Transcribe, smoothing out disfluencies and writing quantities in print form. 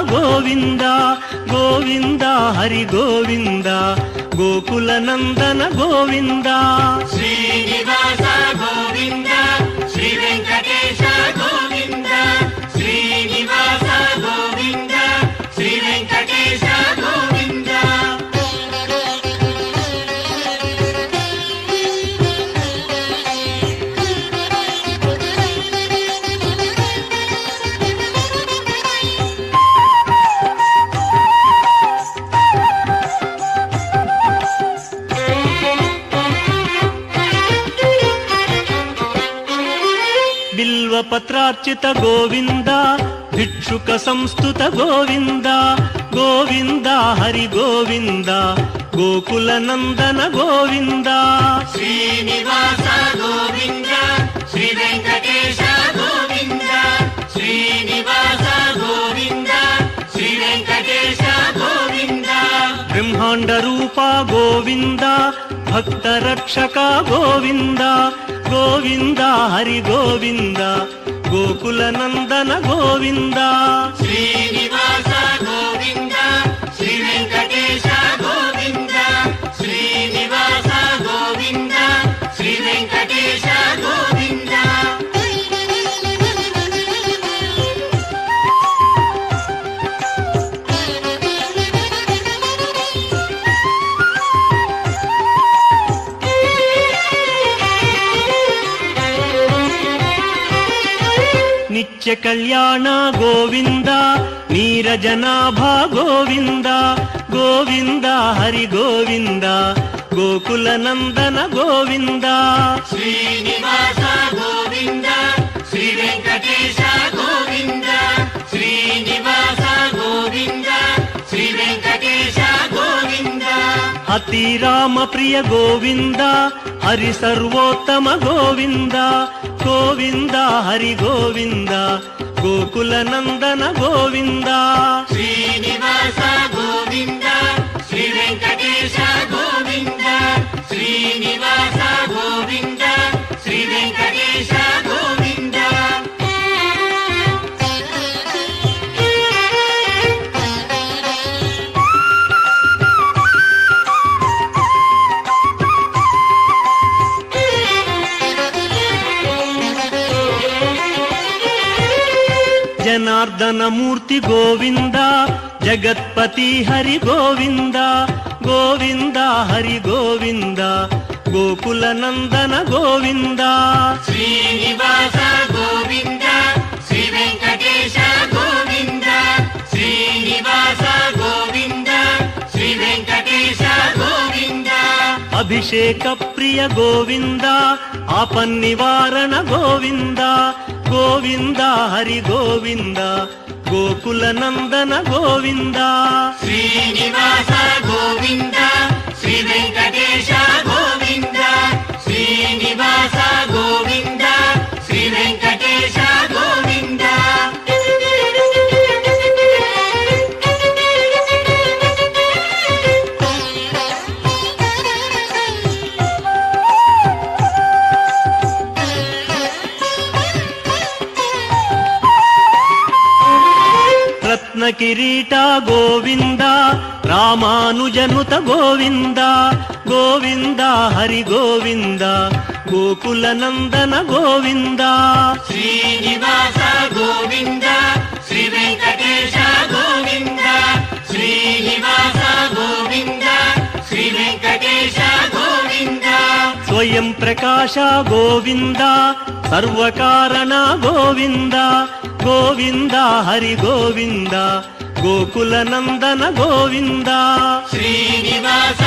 ಗೋವಿಂದ ಗೋವಿಂದ ಹರಿ ಗೋವಿಂದ ಗೋಕುಲ ನಂದನ ಗೋವಿಂದ ಶ್ರೀನಿವಾಸ ಗೋವಿಂದ ಶ್ರೀ ವೆಂಕಟೇಶ ಗೋವಿಂದ ಶ್ರೀನಿವಾಸ ಗೋವಿಂದ ಶ್ರೀ ವೆಂಕಟೇಶ ಗೋವಿಂದ. ಪತ್ರಾರ್ಚಿತ ಗೋವಿಂದ ಭಿಕ್ಷುಕ ಸಂಸ್ತುತ ಗೋವಿಂದ ಗೋವಿಂದ ಹರಿ ಗೋವಿಂದ ಗೋಕುಲ ನಂದನ ಗೋವಿಂದ ಶ್ರೀನಿವಾಸ ಗೋವಿಂದ ಶ್ರೀ ವೆಂಕಟೇಶ ಗೋವಿಂದ ಶ್ರೀನಿವಾಸ ಗೋವಿಂದ ಶ್ರೀ ವೆಂಕಟೇಶ ಗೋವಿಂದ. ಬ್ರಹ್ಮಾಂಡ ರೂಪ ಗೋವಿಂದ ಭಕ್ತ ರಕ್ಷಕ ಗೋವಿಂದ ಗೋವಿಂದ ಹರಿ ಗೋವಿಂದ ಗೋಕುಲ ನಂದನ ಗೋವಿಂದ ಶ್ರೀನಿವಾಸ ಗೋವಿಂದ ಶ್ರೀ ವೆಂಕಟೇಶ ಗೋವಿಂದ ಶ್ರೀನಿವಾಸ ಗೋವಿಂದ ಶ್ರೀ ವೆಂಕಟೇಶ ಗೋವಿಂದ. ನಿತ್ಯ ಕಲ್ಯಾಣ ಗೋವಿಂದ ನೀರಜನಾಭ ಗೋವಿಂದ ಗೋವಿಂದ ಹರಿ ಗೋವಿಂದ ಗೋಕುಲ ನಂದನ ಗೋವಿಂದ ಶ್ರೀನಿವಾಸ ಗೋವಿಂದ ಶ್ರೀ ವೆಂಕಟೇಶ ಗೋವಿಂದ ಶ್ರೀನಿವಾಸ ಗೋವಿಂದ ಶ್ರೀ ವೆಂಕಟೇಶ ಗೋವಿಂದ. ಅತಿ ರಾಮ ಪ್ರಿಯ ಗೋವಿಂದ ಹರಿ ಸರ್ವೋತ್ತಮ ಗೋವಿಂದ ಗೋವಿಂದ ಹರಿ ಗೋವಿಂದ ಗೋಕುಲ ನಂದನ ಗೋವಿಂದ ಶ್ರೀನಿವಾಸ ಗೋವಿಂದ ಶ್ರೀ ವೆಂಕಟೇಶ ಗೋವಿಂದ ಶ್ರೀನಿವಾಸ ಗೋವಿಂದ ಶ್ರೀ ವೆಂಕಟೇಶ ಗೋವಿಂದ. ಜನಾರ್ದನ ಮೂರ್ತಿ ಗೋವಿಂದ ಜಗತ್ಪತಿ ಹರಿ ಗೋವಿಂದ ಗೋವಿಂದ ಹರಿ ಗೋವಿಂದ ಗೋಕುಲ ನಂದನ ಗೋವಿಂದ ಶ್ರೀನಿವಾಸ ಗೋವಿಂದ ಶ್ರೀ ವೆಂಕಟೇಶ ಗೋವಿಂದ ಶ್ರೀನಿವಾಸ ಗೋವಿಂದ ಶ್ರೀ ವೆಂಕಟೇಶ ಗೋವಿಂದ. ಅಭಿಷೇಕ ಪ್ರಿಯ ಗೋವಿಂದ ಆಪನ್ನಿವಾರಣ ಗೋವಿಂದ ಗೋವಿಂದ ಹರಿ ಗೋವಿಂದ ಗೋಕುಲ ನಂದನ ಗೋವಿಂದ ಶ್ರೀನಿವಾಸ ಗೋವಿಂದ ಶ್ರೀ ವೆಂಕಟೇಶ ಗೋವಿಂದ ಶ್ರೀನಿವಾಸ ಗೋವಿಂದ ಶ್ರೀ ವೆಂಕಟೇಶ ಗೋವಿಂದ. ರತ್ನ ಕಿರೀಟ ಗೋವಿಂದ ರಾಮಾನುಜನುತ ಗೋವಿಂದ ಗೋವಿಂದ ಹರಿ ಗೋವಿಂದ ಗೋಕುಲ ನಂದನ ಗೋವಿಂದ ಶ್ರೀನಿವಾಸ ಗೋವಿಂದ ಶ್ರೀ ವೆಂಕಟೇಶ ಗೋವಿಂದ ಶ್ರೀನಿವಾಸ ಗೋವಿಂದ ಶ್ರೀ ವೆಂಕಟೇಶ ಗೋವಿಂದ. ಸ್ವಯಂ ಪ್ರಕಾಶ ಗೋವಿಂದ ಸರ್ವಕಾರಣ ಗೋವಿಂದ ಗೋವಿಂದ ಹರಿ ಗೋವಿಂದ ಗೋಕುಲ ನಂದನ ಗೋವಿಂದ ಶ್ರೀನಿವಾಸ